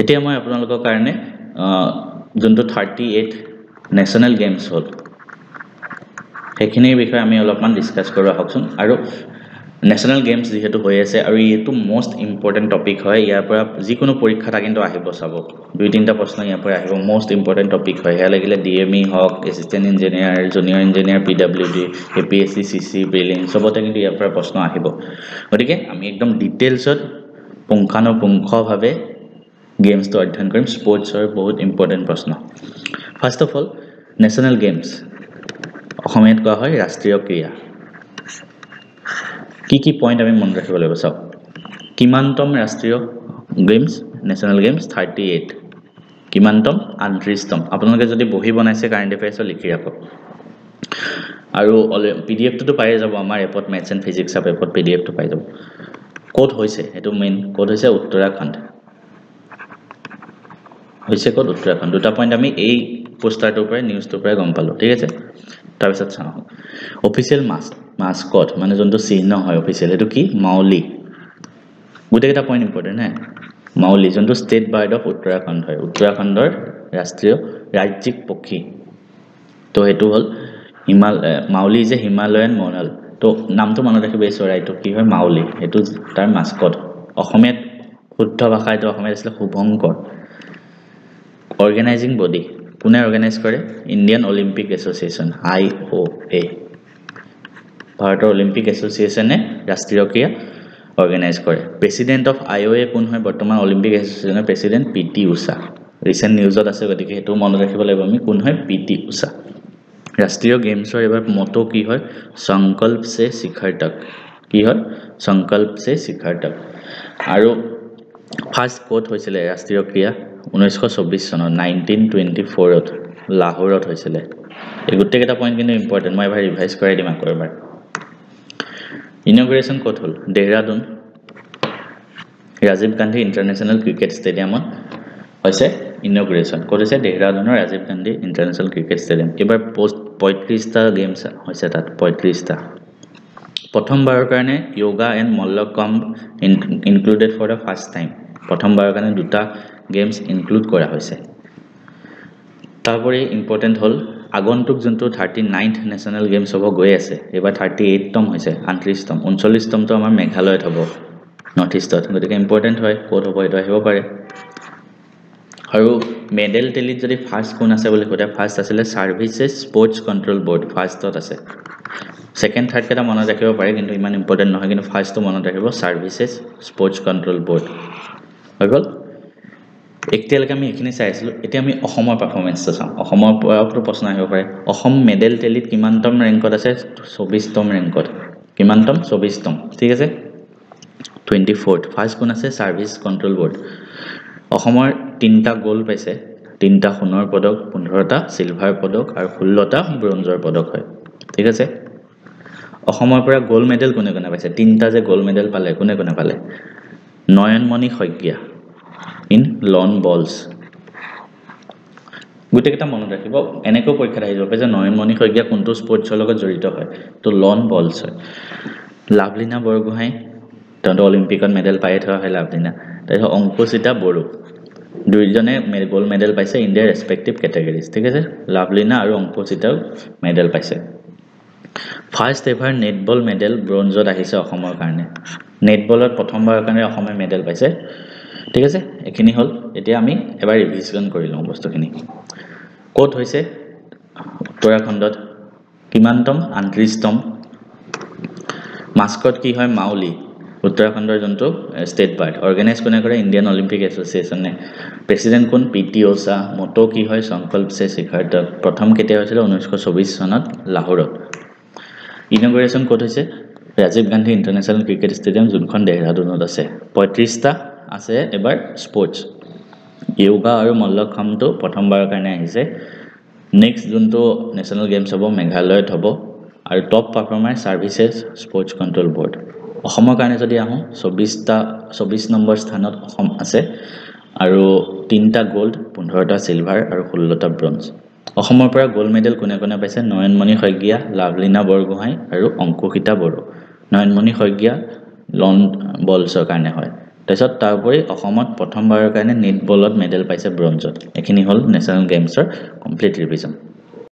এতিয়া মই আপোনালোকৰ কাৰণে যোনটো 38 নেশ্যনেল গেমছ হ'ল সেইখিনিৰ বিষয়ে আমি অলপমান ডিসকাস কৰো আহকচোন আৰু নেশ্যনেল গেমছ যেহেতু হৈ আছে আৰু এইটো মোস্ট ইম্পৰ্টেন্ট টপিক হয় ইয়াৰ পৰা যিকোনো পৰীক্ষা কিন্তু আহিব চাব দুই তিনটা প্ৰশ্ন ইয়াৰ পৰা আহিব মোস্ট ইম্পৰ্টেন্ট টপিক হয় হেয়া লাগিলে ডিএমই হক assistant engineer junior engineer PWD APSC CC prelim সবতে কিন্তু ইয়াৰ পৰা প্ৰশ্ন আহিব গতিকে আমি একদম ডিটেইলছত পুংখানুপুংখভাৱে গেমছ তো অধ্যয়ন কৰিম স্পৰ্টছৰ বহুত ইম্পৰ্টেন্ট প্ৰশ্ন first of all national games অসমীয়াত কোৱা হয় ৰাষ্ট্ৰীয় ক্ৰীড়া কি পইণ্ট আমি মন ৰাখিব লাগিব চাওক কিমানতম ৰাষ্ট্ৰীয় গেমছ নেশ্যনেল গেমছ 38 কিমানতম 38তম আপোনালোকে যদি বহি বনাইছে কাৰেন্ট এফেয়াৰ্ছৰ লিখি ৰাখক আৰু পিডিএফ টো পাই যাব আমাৰ এপত মেথছ এণ্ড ফিজিক্স এপত পিডিএফ টো পাই যাব কোড হৈছে এটো মেইন কোড হৈছে উত্তৰাখণ্ড হৈছে কোড উত্তৰাখণ্ড দুটা পইণ্ট আমি এই পোষ্টাৰটোৰ পৰা নিউজটোৰ পৰা গম পালো ঠিক আছে তাৰপিছত চাওঁ অফিচিয়েল মাস্কট মানে যোনটো চিহ্ন হয় অফিচিয়েল এটো কি মাউলি গোটেইটা পইণ্ট ইম্পৰ্টেন্ট হে মাউলি যোনটো ষ্টেট বাৰ্ড অফ উত্তৰাখণ্ড হয় উত্তৰাখণ্ডৰ ৰাষ্ট্ৰীয় ৰাজ্যিক পক্ষী তো হেতু হল মাউলি যে হিমালয়ান মনাল তো নামটো মনত ৰাখিব এই চৰাইটো কি হয় মাউলি হেতু তাৰ মাস্কট অসমীয়াত শুদ্ধ ভাষাটো অসমীয়াত আছিল শুভংকৰ অৰ্গানাইজিং বডি কোনে অৰ্গানাইজ কৰে ইণ্ডিয়ান অলিম্পিক এছ'চিয়েশ্যন IOA ভাৰতৰ অলিম্পিক এছ'চিয়েশ্যনে ৰাষ্ট্ৰীয় ক্ৰীড়া অৰ্গানাইজ কৰে প্ৰেসিডেন্ট অফ IOA কোন হয় বৰ্তমান অলিম্পিক এছ'চিয়েশ্যনৰ প্ৰেসিডেন্ট পিটি উষা ৰিসেন্ট নিউজত আছে গতিকে হেতু মনত ৰাখিব লাগিব আমি কোন হয় পিটি উষা ৰাষ্ট্ৰীয় গেমছৰ এবাৰ মটো কি হয় সংকল্প সে শিখৰ তক কি হয় সংকল্প সে শিখৰ তক আৰু ফাৰ্স্ট কোড হৈছিল ৰাষ্ট্ৰীয় ক্ৰীড়া 1924 চনত 1924ত লাহোৰত হৈছিল এই গোটেইটা পইণ্ট কিন্তু ইম্পৰ্টেন্ট মই এবাৰ ৰিভাইজ কৰাই দিম আকৌ এবাৰ ইনগ্ৰেচন কোড হল দেহৰাদুন ৰাজীৱ গান্ধী ইন্টাৰনেশ্যনেল ক্ৰিকেট ষ্টেডিয়ামত হৈছে ইনগ্ৰেচন কোড হৈছে দেহৰাদুনৰ Rajiv Gandhi international cricket stadium এবাৰ পোষ্ট 35টা গেমছ হৈছে তাত 35টা প্ৰথমবাৰৰ কাৰণে yoga and mallakhamb included for the first time প্ৰথমবাৰৰ কাৰণে দুটা গেমছ ইনক্লুড কৰা হৈছে তারপরে ইম্পর্টেন্ট হল আগন্তুক যোনটো 39th নেশ্যনেল গেমছ হ'ব গৈ আছে এবাৰ 38তম হৈছে 38তম 39তম তো আমাৰ মেঘালয়ত হ'ব নৰ্থ ইষ্টত গতিকে ইম্পৰ্টেন্ট হয় কোড হ'ব এটা আহিব পাৰে আৰু মেডেল টেলিত যদি ফাৰ্স্ট কোন আছে বুলি কোৱা ফাৰ্স্ট আছিল সাৰ্ভিসেছ স্পৰ্টছ কন্ট্ৰোল বোৰ্ড ফাৰ্স্টত আছে সেকেন্ড থাৰ্ড কেটা মনত ৰাখিব পাৰে কিন্তু ইমান ইম্পৰ্টেন্ট নহয় কিন্তু ফাৰ্স্টটো মনত ৰাখিব সাৰ্ভিসেছ স্পৰ্টছ কন্ট্ৰোল বোৰ্ড হৈ গল একতিয়ালৈকে আমি এখিনি চাই আছিলো এতিয়া আমি অসমৰ পাৰফৰম্যান্সটো চাওঁ অসমৰ পৰাও প্ৰশ্ন আহিব পাৰে অসম মেডেল টেলিত কিমানতম ৰেংকত আছে 24তম ৰেংকত কিমানতম 24তম ঠিক আছে 24th ফাৰ্স্ট কোন আছে সাৰ্ভিস কন্ট্ৰোল বোৰ্ড অসমৰ 3টা গোল পাইছে 3টা সোণৰ পদক 15টা সিলভাৰ পদক আৰু 16টা ব্ৰঞ্জৰ পদক হয় ঠিক আছে অসমৰ পৰা গোল্ড মেডেল কোনে কোনে পাইছে 3টা যে গোল্ড মেডেল পালে কোনে কোনে পালে Nayanmoni Saikia in lawn balls গুটেকেটা মনত ৰাখিব এনেকৈ পৰীক্ষা আহিব যে নয়নমণি শইকীয়া কোনটো স্পৰ্টছৰ লগত জড়িত হয় তো লন বলছ হয় লাভলিনা বৰগোহাঁই তেওঁ অলিম্পিকত মেডেল পাই থকা হয় লাভলিনা তাৰপিছত অংকুচিতা বড়ো দুইজনে গোল্ড মেডেল পাইছে ইন देयर ৰেসপেক্টিভ ক্যাটাগৰিজ ঠিক আছে লাভলিনা আৰু অংকুচিতাও মেডেল পাইছে ফাৰ্স্ট এভাৰ নেটবল মেডেল ব্ৰঞ্জত আহিছে অসমৰ কাৰণে নেটবলত প্ৰথমবাৰৰ কাৰণে অসমে মেডেল পাইছে ঠিক আছে এখিনি হল এতিয়া আমি এবাৰ ৰিভিজন কৰি লওঁ বস্তুখিনি কোড হৈছে উত্তৰাখণ্ডত কিমানতম 38তম মাস্কট কি হয় মাউলি উত্তৰাখণ্ডৰ যোনটো ষ্টেট বাৰ্ড অৰ্গানাইজ কোনে কৰে ইণ্ডিয়ান অলিম্পিক এছ'চিয়েশ্যনে প্ৰেসিডেন্ট কোন পিটি উষা মটো কি হয় সংকল্প সে শিখৰ তক প্ৰথম কেতিয়া হৈছিল 1924 চনত লাহোৰত ইনগ্ৰেচন কোড হৈছে Rajiv Gandhi international cricket stadium যোনখন দেহৰাদুনত আছে 35টা আছে এবাৰ স্পৰ্টছ যোগা আৰু মল্লখম্বটো প্ৰথমবাৰৰ কাৰণে আহিছে নেক্সট যোনটো নেশ্যনেল গেমছ হ'ব মেঘালয়ত হ'ব আৰু top performer services sports control board অসমৰ কাৰণে যদি আহো 24 নম্বৰ স্থানত অসম আছে আৰু 3টা গোল্ড 15টা সিলভাৰ আৰু 16টা ব্ৰঞ্জ অসমৰ পৰা গোল্ড মেডেল কোনে কোনে পাইছে নয়নমণি শইকীয়া লাভলিনা বৰগোহাঁই আৰু অংকুচিতা বড়ো নয়নমণি শইকীয়া লন বলছৰ কাৰণে হয় তাৰপিছত তাৰ উপৰি অসমত প্ৰথমবাৰৰ কাৰণে নেটবলত মেডেল পাইছে ব্ৰঞ্জত এখিনি হল নেশ্যনেল গেমছৰ কমপ্লিট ৰিভিজন